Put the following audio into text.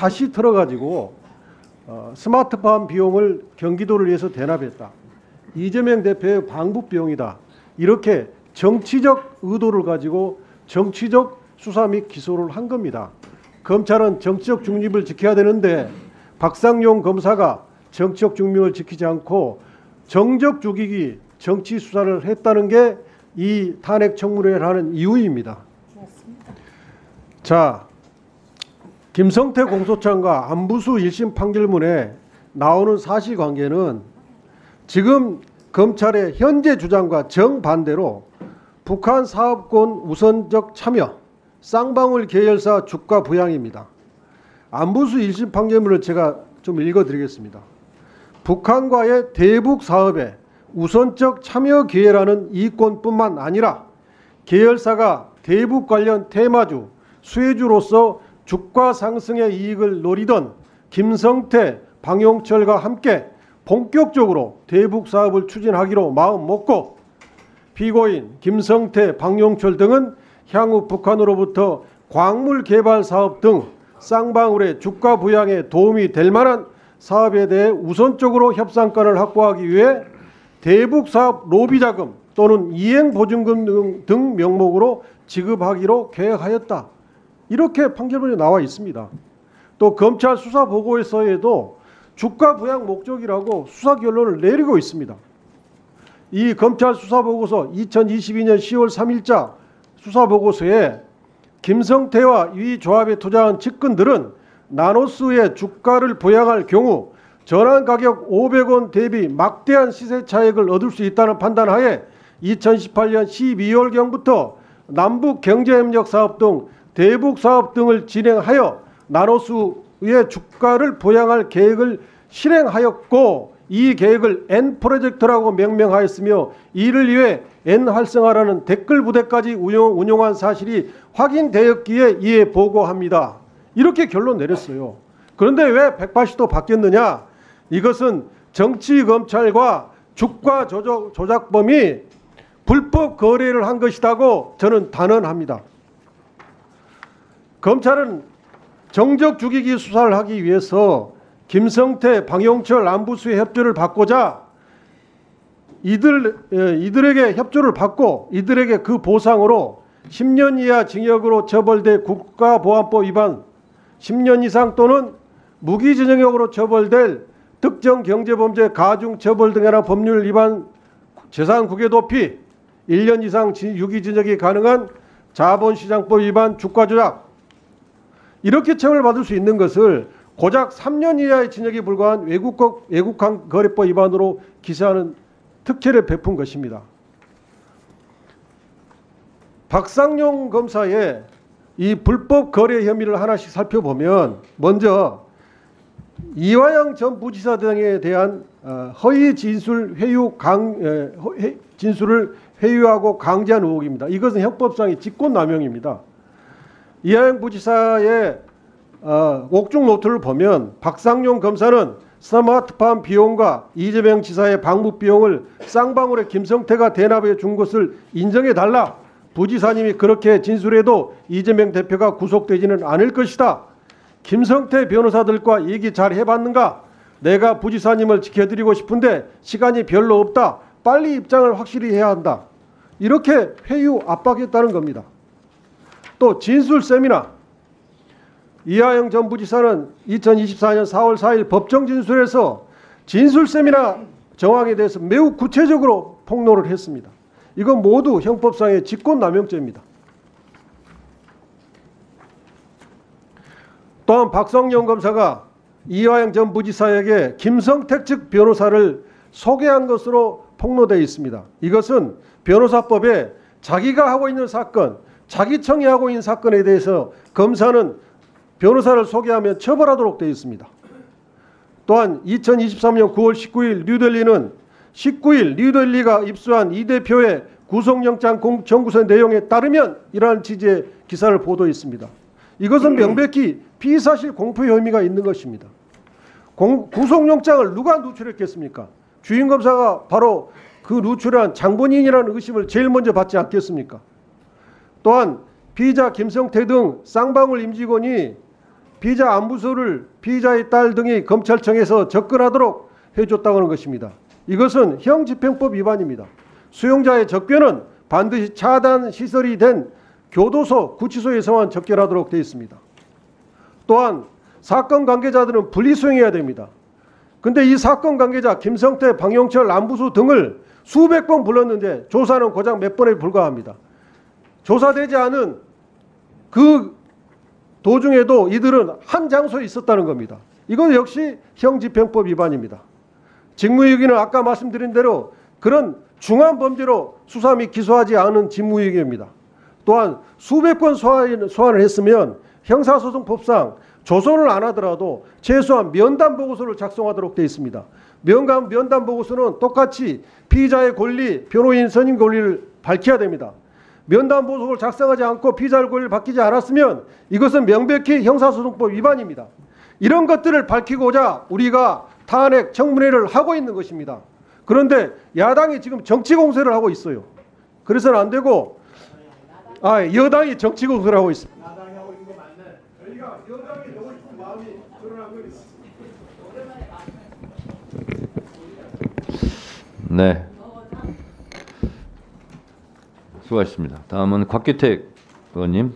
다시 틀어가지고 스마트팜 비용을 경기도를 위해서 대납했다. 이재명 대표의 방북 비용이다. 이렇게 정치적 의도를 가지고 정치적 수사 및 기소를 한 겁니다. 검찰은 정치적 중립을 지켜야 되는데 박상용 검사가 정치적 중립을 지키지 않고 정적 죽이기 정치 수사를 했다는 게 이 탄핵 청문회를 하는 이유입니다. 맞습니다. 자, 김성태 공소장과 안부수 1심 판결문에 나오는 사실관계는 지금 검찰의 현재 주장과 정반대로 북한 사업권 우선적 참여, 쌍방울 계열사 주가 부양입니다. 안부수 1심 판결문을 제가 좀 읽어드리겠습니다. 북한과의 대북 사업에 우선적 참여 기회라는 이권뿐만 아니라 계열사가 대북 관련 테마주, 수혜주로서 주가 상승의 이익을 노리던 김성태, 방용철과 함께 본격적으로 대북 사업을 추진하기로 마음먹고 피고인 김성태, 방용철 등은 향후 북한으로부터 광물 개발 사업 등 쌍방울의 주가 부양에 도움이 될 만한 사업에 대해 우선적으로 협상권을 확보하기 위해 대북 사업 로비 자금 또는 이행 보증금 등 명목으로 지급하기로 계획하였다. 이렇게 판결문에 나와 있습니다. 또 검찰 수사 보고서에도 주가 부양 목적이라고 수사 결론을 내리고 있습니다. 이 검찰 수사 보고서 2022년 10월 3일자 수사 보고서에 김성태와 이 조합에 투자한 측근들은 나노스의 주가를 부양할 경우 전환 가격 500원 대비 막대한 시세 차익을 얻을 수 있다는 판단하에 2018년 12월경부터 남북 경제협력 사업 등 대북 사업 등을 진행하여 나노스의 주가를 부양할 계획을 실행하였고 이 계획을 N 프로젝트라고 명명하였으며 이를 위해 N 활성화라는 댓글 부대까지 운용한 사실이 확인되었기에 이에 보고합니다. 이렇게 결론 내렸어요. 그런데 왜 180도 바뀌었느냐? 이것은 정치검찰과 주가 조작범이 불법 거래를 한 것이라고 저는 단언합니다. 검찰은 정적 죽이기 수사를 하기 위해서 김성태, 방용철, 안부수의 협조를 받고자 이들에게 협조를 받고 이들에게 그 보상으로 10년 이하 징역으로 처벌돼 국가보안법 위반, 10년 이상 또는 무기징역으로 처벌될 특정 경제범죄 가중처벌 등에 관한 법률 위반 재산국외 도피, 1년 이상 유기징역이 가능한 자본시장법 위반 주가조작, 이렇게 처벌받을 수 있는 것을 고작 3년 이하의 징역에 불과한 외국한 거래법 위반으로 기소하는 특혜를 베푼 것입니다. 박상용 검사의 이 불법 거래 혐의를 하나씩 살펴보면 먼저 이화영 전 부지사 등에 대한 허위 진술 진술을 회유하고 강제한 의혹입니다. 이것은 형법상의 직권남용입니다. 이화영 부지사의 옥중 노트를 보면 박상용 검사는 스마트팜 비용과 이재명 지사의 방북 비용을 쌍방울의 김성태가 대납해 준 것을 인정해달라. 부지사님이 그렇게 진술해도 이재명 대표가 구속되지는 않을 것이다. 김성태 변호사들과 얘기 잘 해봤는가? 내가 부지사님을 지켜드리고 싶은데 시간이 별로 없다. 빨리 입장을 확실히 해야 한다. 이렇게 회유 압박했다는 겁니다. 또 진술 세미나. 이하영 전 부지사는 2024년 4월 4일 법정 진술에서 진술 세미나 정황에 대해서 매우 구체적으로 폭로를 했습니다. 이건 모두 형법상의 직권남용죄입니다. 또한 박성영 검사가 이화영 전 부지사에게 김성택 측 변호사를 소개한 것으로 폭로되어 있습니다. 이것은 변호사법에 자기가 하고 있는 사건, 자기청이 하고 있는 사건에 대해서 검사는 변호사를 소개하면 처벌하도록 되어 있습니다. 또한 2023년 9월 19일 뉴델리는 19일 뉴델리가 입수한 이 대표의 구속영장 청구서 내용에 따르면 이러한 취지의 기사를 보도했습니다. 이것은 명백히 피의사실 공표 혐의가 있는 것입니다. 구속영장을 누가 누출했겠습니까? 주임검사가 바로 그 누출한 장본인이라는 의심을 제일 먼저 받지 않겠습니까? 또한 피의자 김성태 등 쌍방울 임직원이 피의자 안부서를 피의자의 딸 등이 검찰청에서 접근하도록 해줬다고 하는 것입니다. 이것은 형집행법 위반입니다. 수용자의 접견은 반드시 차단 시설이 된 교도소, 구치소에서만 접견하도록 되어 있습니다. 또한 사건 관계자들은 분리수용해야 됩니다. 근데 이 사건 관계자 김성태, 방영철, 안부수 등을 수백 번 불렀는데 조사는 고작 몇 번에 불과합니다. 조사되지 않은 그 도중에도 이들은 한 장소에 있었다는 겁니다. 이건 역시 형집행법 위반입니다. 직무유기는 아까 말씀드린 대로 그런 중한 범죄로 수사 및 기소하지 않은 직무유기입니다. 또한 수백 건 소환을 했으면 형사소송법상 조선을 안 하더라도 최소한 면담 보고서를 작성하도록 되어 있습니다. 면담 보고서는 똑같이 피의자의 권리, 변호인 선임 권리를 밝혀야 됩니다. 면담 보고서를 작성하지 않고 피의자의 권리를 밝히지 않았으면 이것은 명백히 형사소송법 위반입니다. 이런 것들을 밝히고자 우리가 탄핵 청문회를 하고 있는 것입니다. 그런데 야당이 지금 정치 공세를 하고 있어요. 그래서는 안 되고 여당이 정치 공세를 하고 있습니다. 야당이 하고 있는 게 맞네. 저희가 여당이 하고 싶은 마음이 드러난 거겠습니다. 네. 수고하셨습니다. 다음은 곽규택 의원님.